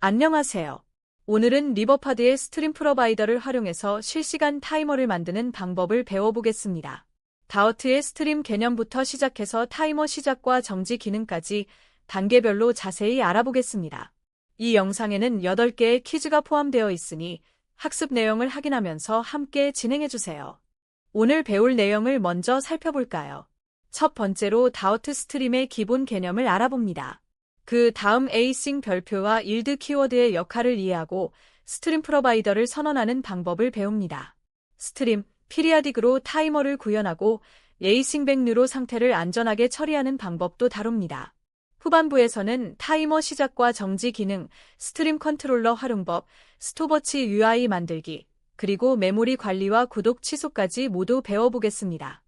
안녕하세요. 오늘은 리버파드의 스트림 프로바이더를 활용해서 실시간 타이머를 만드는 방법을 배워보겠습니다. 다우트의 스트림 개념부터 시작해서 타이머 시작과 정지 기능까지 단계별로 자세히 알아보겠습니다. 이 영상에는 8개의 퀴즈가 포함되어 있으니 학습 내용을 확인하면서 함께 진행해주세요. 오늘 배울 내용을 먼저 살펴볼까요? 첫 번째로 다우트 스트림의 기본 개념을 알아봅니다. 그 다음 에이싱 별표와 일드 키워드의 역할을 이해하고 스트림 프로바이더를 선언하는 방법을 배웁니다. 스트림, 피리아딕으로 타이머를 구현하고 에이싱 백류로 상태를 안전하게 처리하는 방법도 다룹니다. 후반부에서는 타이머 시작과 정지 기능, 스트림 컨트롤러 활용법, 스톱워치 UI 만들기, 그리고 메모리 관리와 구독 취소까지 모두 배워보겠습니다.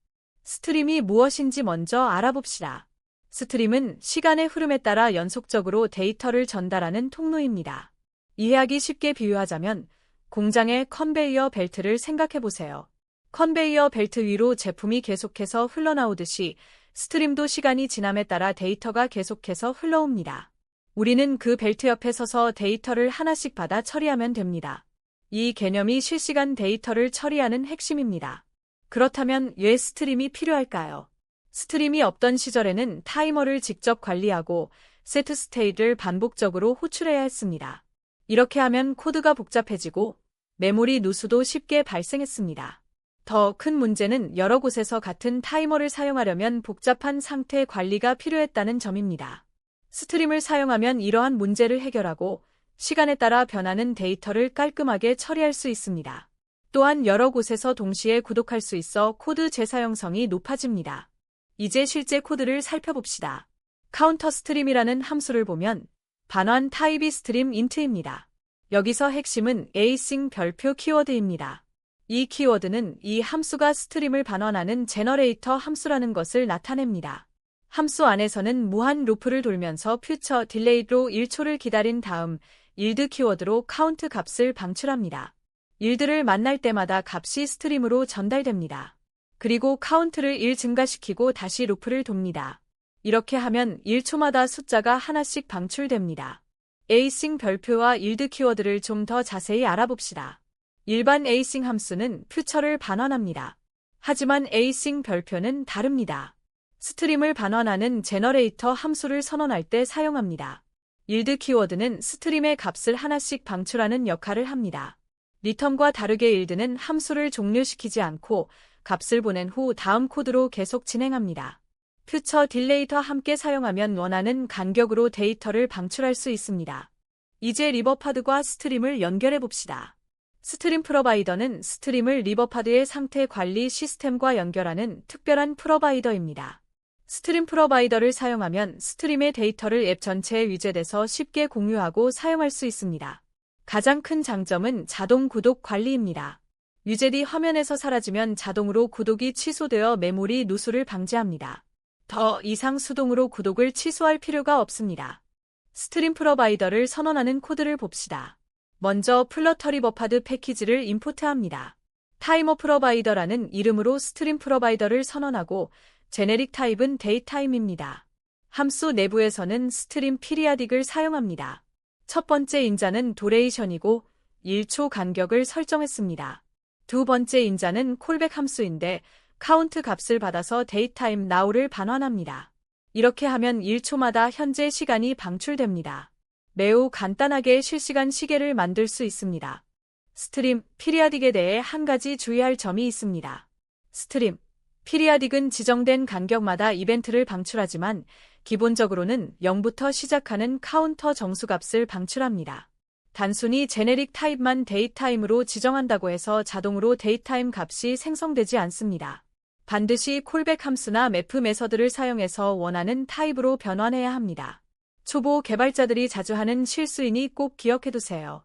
스트림이 무엇인지 먼저 알아봅시다. 스트림은 시간의 흐름에 따라 연속적으로 데이터를 전달하는 통로입니다. 이해하기 쉽게 비유하자면 공장의 컨베이어 벨트를 생각해보세요. 컨베이어 벨트 위로 제품이 계속해서 흘러나오듯이 스트림도 시간이 지남에 따라 데이터가 계속해서 흘러옵니다. 우리는 그 벨트 옆에 서서 데이터를 하나씩 받아 처리하면 됩니다. 이 개념이 실시간 데이터를 처리하는 핵심입니다. 그렇다면 왜 스트림이 필요할까요? 스트림이 없던 시절에는 타이머를 직접 관리하고 세트 스테이트를 반복적으로 호출해야 했습니다. 이렇게 하면 코드가 복잡해지고 메모리 누수도 쉽게 발생했습니다. 더 큰 문제는 여러 곳에서 같은 타이머를 사용하려면 복잡한 상태 관리가 필요했다는 점입니다. 스트림을 사용하면 이러한 문제를 해결하고 시간에 따라 변하는 데이터를 깔끔하게 처리할 수 있습니다. 또한 여러 곳에서 동시에 구독할 수 있어 코드 재사용성이 높아집니다. 이제 실제 코드를 살펴봅시다. 카운터 스트림이라는 함수를 보면 반환 타입이 스트림 인트입니다. 여기서 핵심은 에이싱 별표 키워드입니다. 이 키워드는 이 함수가 스트림을 반환하는 제너레이터 함수라는 것을 나타냅니다. 함수 안에서는 무한 루프를 돌면서 퓨처 딜레이로 1초를 기다린 다음 일드 키워드로 카운트 값을 방출합니다. 일드를 만날 때마다 값이 스트림으로 전달됩니다. 그리고 카운트를 1 증가시키고 다시 루프를 돕니다. 이렇게 하면 1초마다 숫자가 하나씩 방출됩니다. 에이싱 별표와 일드 키워드를 좀 더 자세히 알아봅시다. 일반 에이싱 함수는 퓨처를 반환합니다. 하지만 에이싱 별표는 다릅니다. 스트림을 반환하는 제너레이터 함수를 선언할 때 사용합니다. 일드 키워드는 스트림의 값을 하나씩 방출하는 역할을 합니다. 리턴과 다르게 일드는 함수를 종료시키지 않고 값을 보낸 후 다음 코드로 계속 진행합니다. 퓨처 딜레이와 함께 사용하면 원하는 간격으로 데이터를 방출할 수 있습니다. 이제 리버파드와 스트림을 연결해 봅시다. 스트림 프로바이더는 스트림을 리버파드의 상태 관리 시스템과 연결하는 특별한 프로바이더입니다. 스트림 프로바이더를 사용하면 스트림의 데이터를 앱 전체에 위젯해서 쉽게 공유하고 사용할 수 있습니다. 가장 큰 장점은 자동 구독 관리입니다. 위젯이 화면에서 사라지면 자동으로 구독이 취소되어 메모리 누수를 방지합니다. 더 이상 수동으로 구독을 취소할 필요가 없습니다. 스트림 프로바이더를 선언하는 코드를 봅시다. 먼저 플러터 리버파드 패키지를 임포트합니다. 타이머 프로바이더라는 이름으로 스트림 프로바이더를 선언하고 제네릭 타입은 데이타임입니다. 함수 내부에서는 스트림 피리아딕을 사용합니다. 첫 번째 인자는 도레이션이고 1초 간격을 설정했습니다. 두 번째 인자는 콜백 함수인데 카운트 값을 받아서 데이타임 now를 반환합니다. 이렇게 하면 1초마다 현재 시간이 방출됩니다. 매우 간단하게 실시간 시계를 만들 수 있습니다. 스트림, 피리아딕에 대해 한 가지 주의할 점이 있습니다. 스트림, 피리아딕은 지정된 간격마다 이벤트를 방출하지만 기본적으로는 0부터 시작하는 카운터 정수값을 방출합니다. 단순히 제네릭 타입만 데이타임으로 지정한다고 해서 자동으로 데이타임 값이 생성되지 않습니다. 반드시 콜백 함수나 매프 메서드를 사용해서 원하는 타입으로 변환해야 합니다. 초보 개발자들이 자주 하는 실수이니 꼭 기억해두세요.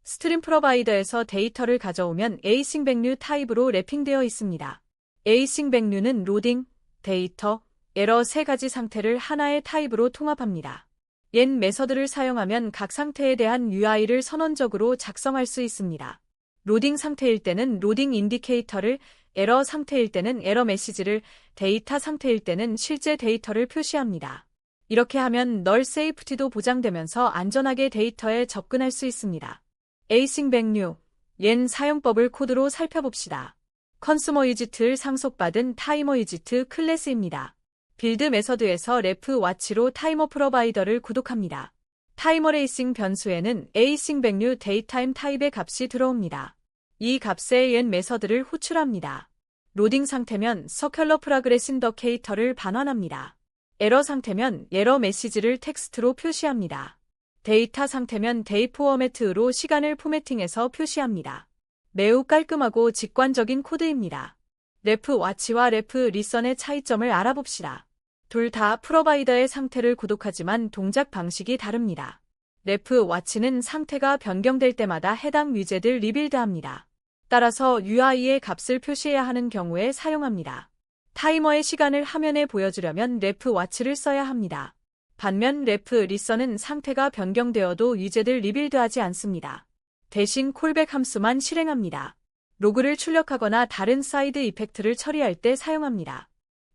스트림 프로바이더에서 데이터를 가져오면 에이싱 백류 타입으로 랩핑되어 있습니다. 에이싱 백류는 로딩, 데이터, 에러 세 가지 상태를 하나의 타입으로 통합합니다. 옛 메서드를 사용하면 각 상태에 대한 UI를 선언적으로 작성할 수 있습니다. 로딩 상태일 때는 로딩 인디케이터를, 에러 상태일 때는 에러 메시지를, 데이터 상태일 때는 실제 데이터를 표시합니다. 이렇게 하면 널 세이프티도 보장되면서 안전하게 데이터에 접근할 수 있습니다. 에이싱 백류, 옌 사용법을 코드로 살펴봅시다. 컨슈머 위지트를 상속받은 타이머 위지트 클래스입니다. 빌드 메서드에서 레프 와치로 타이머 프로바이더를 구독합니다. 타이머 레이싱 변수에는 에이싱 백류 데이타임 타입의 값이 들어옵니다. 이 값에 옌 메서드를 호출합니다. 로딩 상태면 서큘러 프로그레스 인더케이터를 반환합니다. 에러 상태면 에러 메시지를 텍스트로 표시합니다. 데이터 상태면 데이 포어매트로 시간을 포매팅해서 표시합니다. 매우 깔끔하고 직관적인 코드입니다. 레프 와치와 레프 리선의 차이점을 알아봅시다. 둘 다 프로바이더의 상태를 구독하지만 동작 방식이 다릅니다. 레프 와치는 상태가 변경될 때마다 해당 위젯을 리빌드합니다. 따라서 UI의 값을 표시해야 하는 경우에 사용합니다. 타이머의 시간을 화면에 보여주려면 레프 와치를 써야 합니다. 반면 레프 리선은 상태가 변경되어도 위젯을 리빌드하지 않습니다. 대신 콜백 함수만 실행합니다. 로그를 출력하거나 다른 사이드 이펙트를 처리할 때 사용합니다.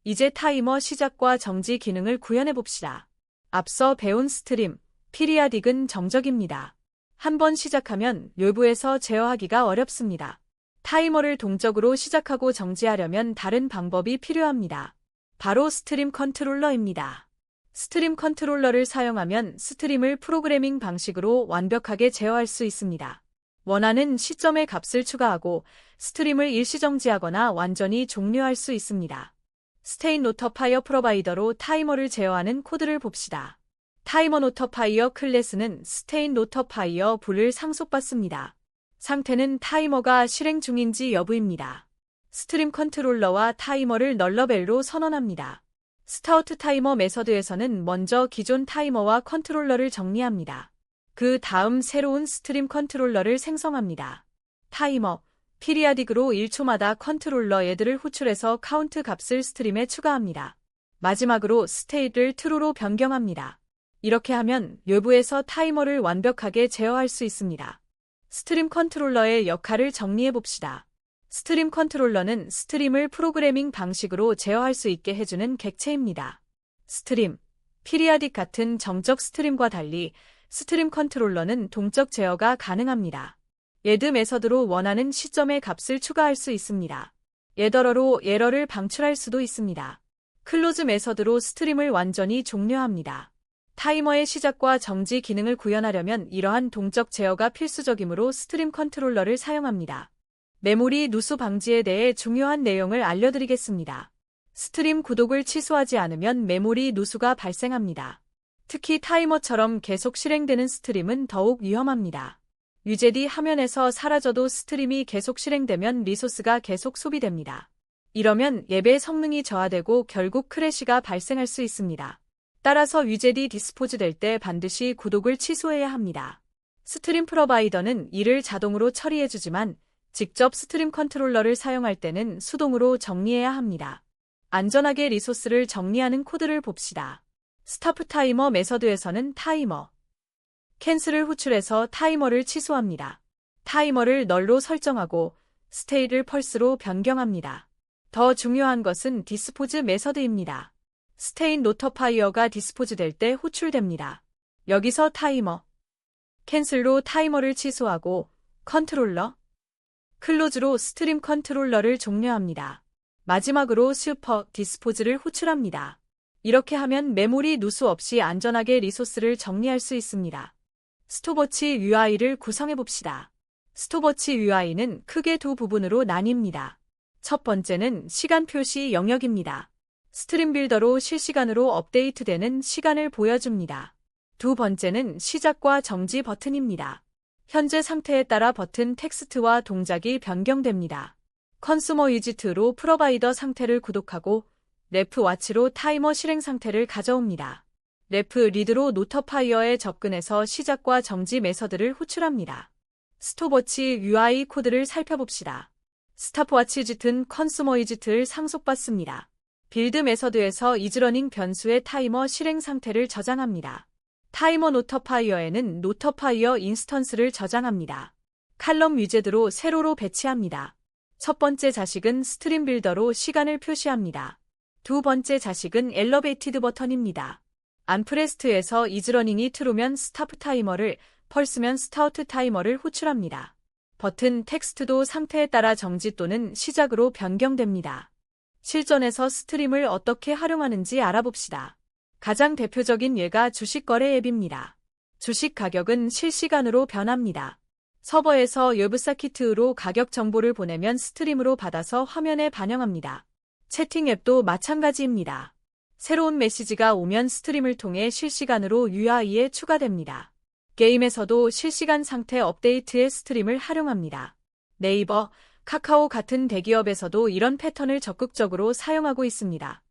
이제 타이머 시작과 정지 기능을 구현해봅시다. 앞서 배운 스트림, 피리아딕은 정적입니다. 한번 시작하면 외부에서 제어하기가 어렵습니다. 타이머를 동적으로 시작하고 정지하려면 다른 방법이 필요합니다. 바로 스트림 컨트롤러입니다. 스트림 컨트롤러를 사용하면 스트림을 프로그래밍 방식으로 완벽하게 제어할 수 있습니다. 원하는 시점에 값을 추가하고 스트림을 일시정지하거나 완전히 종료할 수 있습니다. 스테인 노터파이어 프로바이더로 타이머를 제어하는 코드를 봅시다. 타이머 노터파이어 클래스는 스테인 노터파이어 불을 상속받습니다. 상태는 타이머가 실행 중인지 여부입니다. 스트림 컨트롤러와 타이머를 널러벨로 선언합니다. 스타우트 타이머 메서드에서는 먼저 기존 타이머와 컨트롤러를 정리합니다. 그 다음 새로운 스트림 컨트롤러를 생성합니다. 타이머, 피리아딕으로 1초마다 컨트롤러 얘들을 호출해서 카운트 값을 스트림에 추가합니다. 마지막으로 스테이트를 true로 변경합니다. 이렇게 하면 외부에서 타이머를 완벽하게 제어할 수 있습니다. 스트림 컨트롤러의 역할을 정리해봅시다. 스트림 컨트롤러는 스트림을 프로그래밍 방식으로 제어할 수 있게 해주는 객체입니다. 스트림, 피리아딕 같은 정적 스트림과 달리 스트림 컨트롤러는 동적 제어가 가능합니다. 얘드 메서드로 원하는 시점에 값을 추가할 수 있습니다. 얘더러로 에러를 방출할 수도 있습니다. 클로즈 메서드로 스트림을 완전히 종료합니다. 타이머의 시작과 정지 기능을 구현하려면 이러한 동적 제어가 필수적이므로 스트림 컨트롤러를 사용합니다. 메모리 누수 방지에 대해 중요한 내용을 알려드리겠습니다. 스트림 구독을 취소하지 않으면 메모리 누수가 발생합니다. 특히 타이머처럼 계속 실행되는 스트림은 더욱 위험합니다. 위젯이 화면에서 사라져도 스트림이 계속 실행되면 리소스가 계속 소비됩니다. 이러면 앱의 성능이 저하되고 결국 크래시가 발생할 수 있습니다. 따라서 위젯이 디스포즈 될 때 반드시 구독을 취소해야 합니다. 스트림 프로바이더는 이를 자동으로 처리해주지만 직접 스트림 컨트롤러를 사용할 때는 수동으로 정리해야 합니다. 안전하게 리소스를 정리하는 코드를 봅시다. 스타프 타이머 메서드에서는 타이머, 캔슬을 호출해서 타이머를 취소합니다. 타이머를 널로 설정하고 스테이를 펄스로 변경합니다. 더 중요한 것은 디스포즈 메서드입니다. 스테인 노터파이어가 디스포즈 될 때 호출됩니다. 여기서 타이머, 캔슬로 타이머를 취소하고 컨트롤러, 클로즈로 스트림 컨트롤러를 종료합니다. 마지막으로 슈퍼 디스포즈를 호출합니다. 이렇게 하면 메모리 누수 없이 안전하게 리소스를 정리할 수 있습니다. 스톱워치 UI를 구성해봅시다. 스톱워치 UI는 크게 두 부분으로 나뉩니다. 첫 번째는 시간 표시 영역입니다. 스트림 빌더로 실시간으로 업데이트되는 시간을 보여줍니다. 두 번째는 시작과 정지 버튼입니다. 현재 상태에 따라 버튼 텍스트와 동작이 변경됩니다. 컨슈머 위지트로 프로바이더 상태를 구독하고 레프 와치로 타이머 실행 상태를 가져옵니다. 레프 리드로 노터파이어에 접근해서 시작과 정지 메서드를 호출합니다. 스톱워치 UI 코드를 살펴봅시다. 스탑워치 위지트는 컨슈머 위지트를 상속받습니다. 빌드 메서드에서 이즈러닝 변수의 타이머 실행 상태를 저장합니다. 타이머 노터파이어에는 노터파이어 인스턴스를 저장합니다. 칼럼 위젯으로 세로로 배치합니다. 첫 번째 자식은 스트림 빌더로 시간을 표시합니다. 두 번째 자식은 엘러베이티드 버튼입니다. 안프레스트에서 이즈러닝이 트루면 스타프 타이머를, 펄스면 스타우트 타이머를 호출합니다. 버튼 텍스트도 상태에 따라 정지 또는 시작으로 변경됩니다. 실전에서 스트림을 어떻게 활용하는지 알아봅시다. 가장 대표적인 예가 주식거래 앱입니다. 주식 가격은 실시간으로 변합니다. 서버에서 웹사이트로 가격 정보를 보내면 스트림으로 받아서 화면에 반영합니다. 채팅 앱도 마찬가지입니다. 새로운 메시지가 오면 스트림을 통해 실시간으로 UI에 추가됩니다. 게임에서도 실시간 상태 업데이트에 스트림을 활용합니다. 네이버, 카카오 같은 대기업에서도 이런 패턴을 적극적으로 사용하고 있습니다.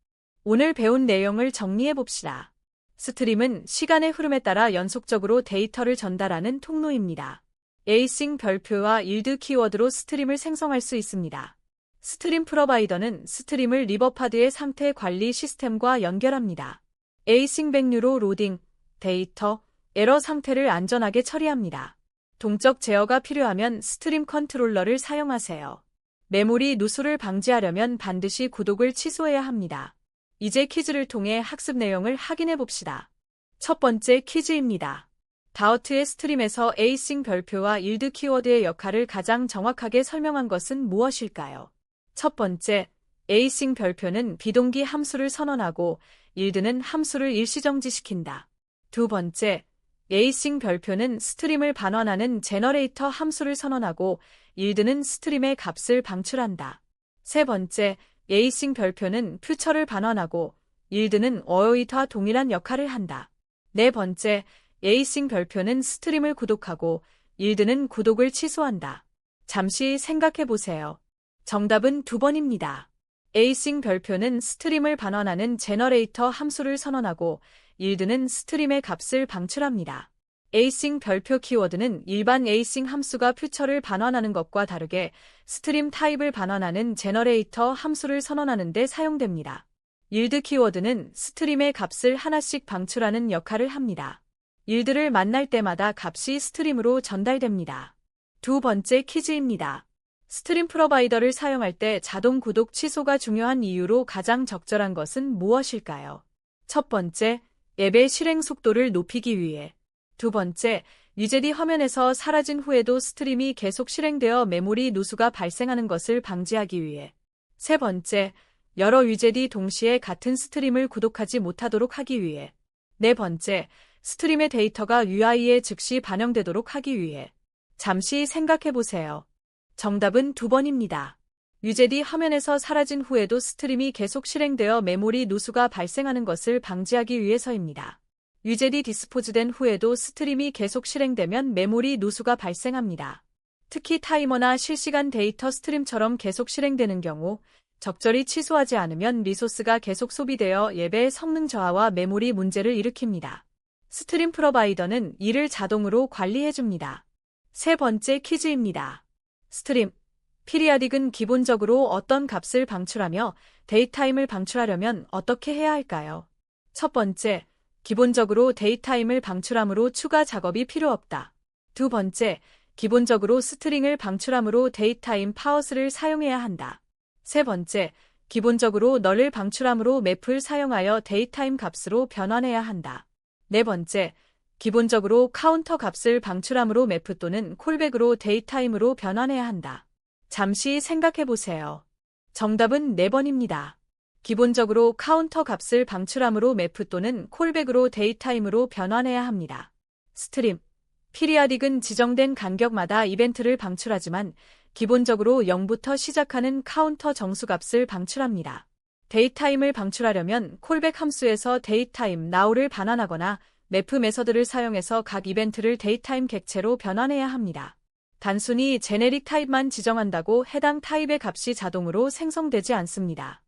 오늘 배운 내용을 정리해 봅시다. 스트림은 시간의 흐름에 따라 연속적으로 데이터를 전달하는 통로입니다. 에이싱 별표와 일드 키워드로 스트림을 생성할 수 있습니다. 스트림 프로바이더는 스트림을 리버파드의 상태 관리 시스템과 연결합니다. 에이싱 백류로 로딩, 데이터, 에러 상태를 안전하게 처리합니다. 동적 제어가 필요하면 스트림 컨트롤러를 사용하세요. 메모리 누수를 방지하려면 반드시 구독을 취소해야 합니다. 이제 퀴즈를 통해 학습 내용을 확인해 봅시다. 첫 번째 퀴즈입니다. 다우트의 스트림에서 에이싱 별표와 일드 키워드의 역할을 가장 정확하게 설명한 것은 무엇일까요? 첫 번째, 에이싱 별표는 비동기 함수를 선언하고 일드는 함수를 일시정지시킨다. 두 번째, 에이싱 별표는 스트림을 반환하는 제너레이터 함수를 선언하고 일드는 스트림의 값을 방출한다. 세 번째, 에이싱 별표는 퓨처를 반환하고 일드는 어웨이트와 동일한 역할을 한다. 네 번째, 에이싱 별표는 스트림을 구독하고 일드는 구독을 취소한다. 잠시 생각해 보세요. 정답은 2번입니다. 에이싱 별표는 스트림을 반환하는 제너레이터 함수를 선언하고 일드는 스트림의 값을 방출합니다. 에이싱 별표 키워드는 일반 에이싱 함수가 퓨처를 반환하는 것과 다르게 스트림 타입을 반환하는 제너레이터 함수를 선언하는 데 사용됩니다. 일드 키워드는 스트림의 값을 하나씩 방출하는 역할을 합니다. 일드를 만날 때마다 값이 스트림으로 전달됩니다. 두 번째 퀴즈입니다. 스트림 프로바이더를 사용할 때 자동 구독 취소가 중요한 이유로 가장 적절한 것은 무엇일까요? 첫 번째, 앱의 실행 속도를 높이기 위해. 두 번째, 위젯이 화면에서 사라진 후에도 스트림이 계속 실행되어 메모리 누수가 발생하는 것을 방지하기 위해. 세 번째, 여러 위젯이 동시에 같은 스트림을 구독하지 못하도록 하기 위해. 네 번째, 스트림의 데이터가 UI에 즉시 반영되도록 하기 위해. 잠시 생각해 보세요. 정답은 2번입니다. 위젯이 화면에서 사라진 후에도 스트림이 계속 실행되어 메모리 누수가 발생하는 것을 방지하기 위해서입니다. 위젯이 디스포즈된 후에도 스트림이 계속 실행되면 메모리 누수가 발생합니다. 특히 타이머나 실시간 데이터 스트림처럼 계속 실행되는 경우 적절히 취소하지 않으면 리소스가 계속 소비되어 앱의 성능 저하와 메모리 문제를 일으킵니다. 스트림 프로바이더는 이를 자동으로 관리해줍니다. 세 번째 퀴즈입니다. 스트림, 피리아딕은 기본적으로 어떤 값을 방출하며 데이타임을 방출하려면 어떻게 해야 할까요? 첫 번째, 기본적으로 데이타임을 방출함으로 추가 작업이 필요 없다. 두 번째, 기본적으로 스트링을 방출함으로 데이타임 파워스를 사용해야 한다. 세 번째, 기본적으로 널을 방출함으로 맵을 사용하여 데이타임 값으로 변환해야 한다. 네 번째, 기본적으로 카운터 값을 방출함으로 매프 또는 콜백으로 데이타임으로 변환해야 한다. 잠시 생각해 보세요. 정답은 4번입니다. 기본적으로 카운터 값을 방출함으로 매프 또는 콜백으로 데이타임으로 변환해야 합니다. 스트림, 피리아딕은 지정된 간격마다 이벤트를 방출하지만 기본적으로 0부터 시작하는 카운터 정수값을 방출합니다. 데이타임을 방출하려면 콜백 함수에서 데이타임 now를 반환하거나 매프 메서드를 사용해서 각 이벤트를 데이타임 객체로 변환해야 합니다. 단순히 제네릭 타입만 지정한다고 해당 타입의 값이 자동으로 생성되지 않습니다.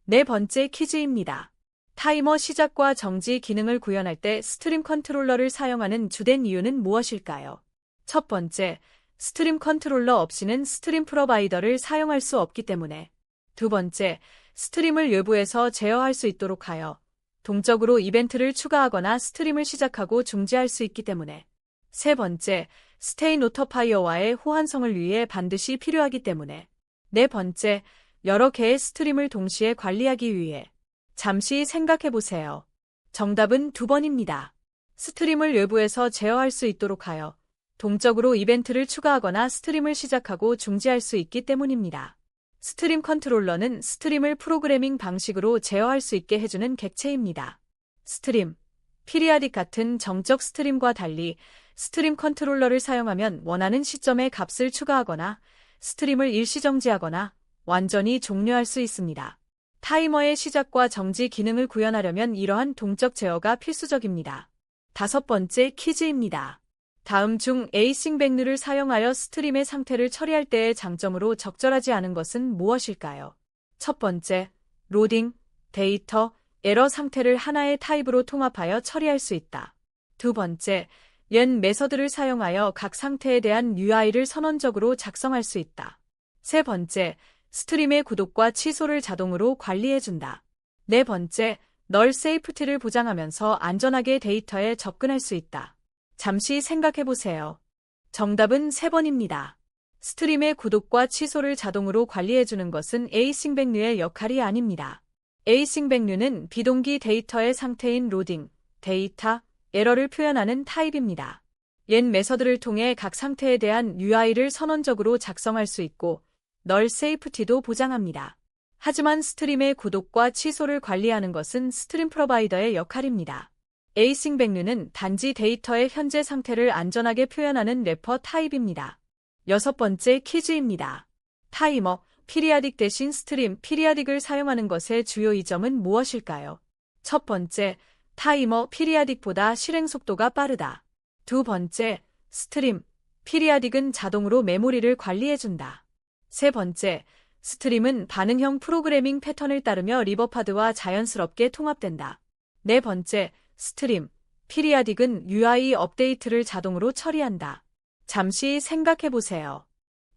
네 번째 퀴즈입니다. 타이머 시작과 정지 기능을 구현할 때 스트림 컨트롤러를 사용하는 주된 이유는 무엇일까요? 첫 번째, 스트림 컨트롤러 없이는 스트림 프로바이더를 사용할 수 없기 때문에. 두 번째, 스트림을 외부에서 제어할 수 있도록 하여 동적으로 이벤트를 추가하거나 스트림을 시작하고 중지할 수 있기 때문에. 세 번째, 스테이 노터파이어와의 호환성을 위해 반드시 필요하기 때문에. 네 번째, 여러 개의 스트림을 동시에 관리하기 위해. 잠시 생각해 보세요. 정답은 2번입니다. 스트림을 외부에서 제어할 수 있도록 하여 동적으로 이벤트를 추가하거나 스트림을 시작하고 중지할 수 있기 때문입니다. 스트림 컨트롤러는 스트림을 프로그래밍 방식으로 제어할 수 있게 해주는 객체입니다. 스트림, 피리아딕 같은 정적 스트림과 달리 스트림 컨트롤러를 사용하면 원하는 시점에 값을 추가하거나 스트림을 일시정지하거나 완전히 종료할 수 있습니다. 타이머의 시작과 정지 기능을 구현하려면 이러한 동적 제어가 필수적입니다. 5번째 퀴즈입니다. 다음 중 에이싱 백류를 사용하여 스트림의 상태를 처리할 때의 장점으로 적절하지 않은 것은 무엇일까요? 첫 번째, 로딩, 데이터, 에러 상태를 하나의 타입으로 통합하여 처리할 수 있다. 두 번째, 옛 메서드를 사용하여 각 상태에 대한 UI를 선언적으로 작성할 수 있다. 세 번째, 스트림의 구독과 취소를 자동으로 관리해준다. 네 번째, 널 세이프티를 보장하면서 안전하게 데이터에 접근할 수 있다. 잠시 생각해보세요. 정답은 3번입니다. 스트림의 구독과 취소를 자동으로 관리해주는 것은 에이싱 백류의 역할이 아닙니다. 에이싱 백류는 비동기 데이터의 상태인 로딩, 데이터, 에러를 표현하는 타입입니다. 옛 메서드를 통해 각 상태에 대한 UI를 선언적으로 작성할 수 있고 널 세이프티도 보장합니다. 하지만 스트림의 구독과 취소를 관리하는 것은 스트림 프로바이더의 역할입니다. 에이싱 백류는 단지 데이터의 현재 상태를 안전하게 표현하는 래퍼 타입입니다. 6번째 퀴즈입니다. 타이머, 피리아딕 대신 스트림, 피리아딕을 사용하는 것의 주요 이점은 무엇일까요? 첫 번째, 타이머, 피리아딕보다 실행 속도가 빠르다. 두 번째, 스트림, 피리아딕은 자동으로 메모리를 관리해준다. 세 번째, 스트림은 반응형 프로그래밍 패턴을 따르며 리버파드와 자연스럽게 통합된다. 네 번째, 스트림, 피리아딕은 UI 업데이트를 자동으로 처리한다. 잠시 생각해보세요.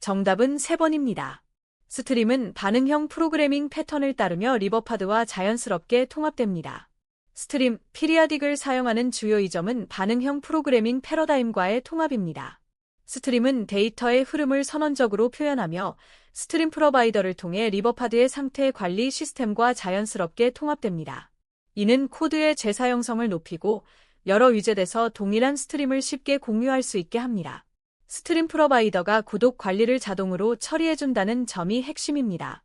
정답은 3번입니다. 스트림은 반응형 프로그래밍 패턴을 따르며 리버파드와 자연스럽게 통합됩니다. 스트림, 피리아딕을 사용하는 주요 이점은 반응형 프로그래밍 패러다임과의 통합입니다. 스트림은 데이터의 흐름을 선언적으로 표현하며 스트림 프로바이더를 통해 리버파드의 상태 관리 시스템과 자연스럽게 통합됩니다. 이는 코드의 재사용성을 높이고 여러 위젯에서 동일한 스트림을 쉽게 공유할 수 있게 합니다. 스트림 프로바이더가 구독 관리를 자동으로 처리해준다는 점이 핵심입니다.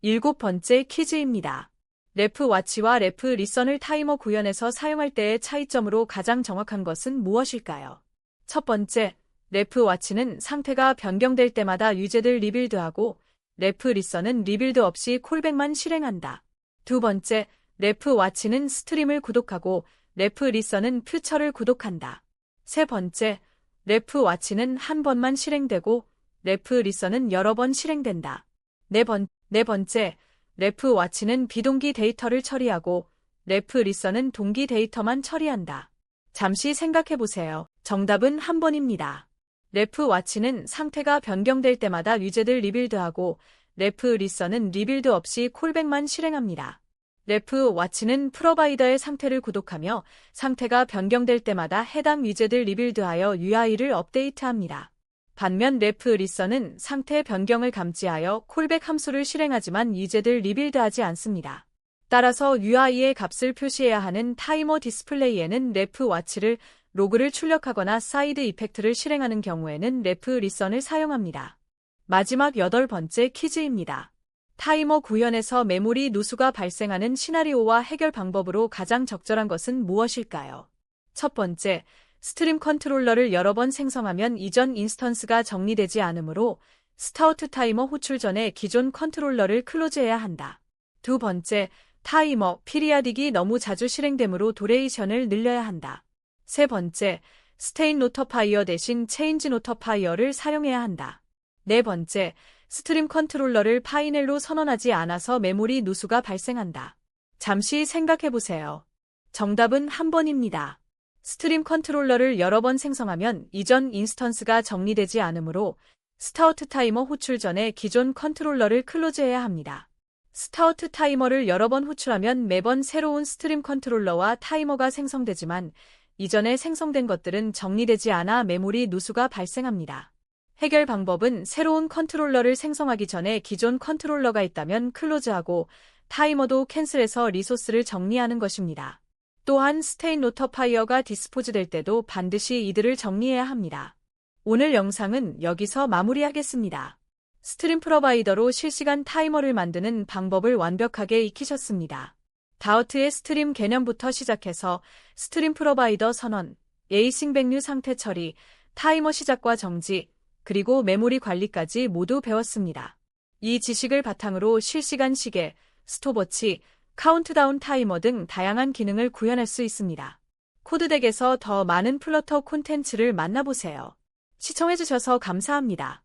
7번째 퀴즈입니다. 래프 와치와 래프 리선을 타이머 구현에서 사용할 때의 차이점으로 가장 정확한 것은 무엇일까요? 첫 번째, 래프 와치는 상태가 변경될 때마다 위젯을 리빌드하고 래프 리선은 리빌드 없이 콜백만 실행한다. 두 번째, 래프 와치는 스트림을 구독하고 래프 리선은 퓨처를 구독한다. 세 번째, 래프 와치는 한 번만 실행되고 래프 리선은 여러 번 실행된다. 네 번째, 래프 와치는 비동기 데이터를 처리하고 래프 리선은 동기 데이터만 처리한다. 잠시 생각해보세요. 정답은 1번입니다. 래프 와치는 상태가 변경될 때마다 위젯을 리빌드하고 래프 리선은 리빌드 없이 콜백만 실행합니다. 래프 와치는 프로바이더의 상태를 구독하며 상태가 변경될 때마다 해당 위젯을 리빌드하여 UI를 업데이트합니다. 반면 래프 리선은 상태 변경을 감지하여 콜백 함수를 실행하지만 위젯을 리빌드하지 않습니다. 따라서 UI의 값을 표시해야 하는 타이머 디스플레이에는 래프 와치를 로그를 출력하거나 사이드 이펙트를 실행하는 경우에는 래프 리선을 사용합니다. 마지막 8번째 퀴즈입니다. 타이머 구현에서 메모리 누수가 발생하는 시나리오와 해결 방법으로 가장 적절한 것은 무엇일까요? 첫 번째, 스트림 컨트롤러를 여러 번 생성하면 이전 인스턴스가 정리되지 않으므로 스타우트 타이머 호출 전에 기존 컨트롤러를 클로즈해야 한다. 두 번째, 타이머, 피리아딕이 너무 자주 실행되므로 도레이션을 늘려야 한다. 세 번째, 스테인 노터파이어 대신 체인지 노터파이어를 사용해야 한다. 네 번째, 스트림 컨트롤러를 파이넬로 선언하지 않아서 메모리 누수가 발생한다. 잠시 생각해보세요. 정답은 1번입니다. 스트림 컨트롤러를 여러 번 생성하면 이전 인스턴스가 정리되지 않으므로 스타우트 타이머 호출 전에 기존 컨트롤러를 클로즈해야 합니다. 스타우트 타이머를 여러 번 호출하면 매번 새로운 스트림 컨트롤러와 타이머가 생성되지만 이전에 생성된 것들은 정리되지 않아 메모리 누수가 발생합니다. 해결 방법은 새로운 컨트롤러를 생성하기 전에 기존 컨트롤러가 있다면 클로즈하고 타이머도 캔슬해서 리소스를 정리하는 것입니다. 또한 스테인 노터파이어가 디스포즈 될 때도 반드시 이들을 정리해야 합니다. 오늘 영상은 여기서 마무리하겠습니다. 스트림 프로바이더로 실시간 타이머를 만드는 방법을 완벽하게 익히셨습니다. 다우트의 스트림 개념부터 시작해서 스트림 프로바이더 선언, 에이싱 백류 상태 처리, 타이머 시작과 정지, 그리고 메모리 관리까지 모두 배웠습니다. 이 지식을 바탕으로 실시간 시계, 스톱워치, 카운트다운 타이머 등 다양한 기능을 구현할 수 있습니다. 코드덱에서 더 많은 플러터 콘텐츠를 만나보세요. 시청해주셔서 감사합니다.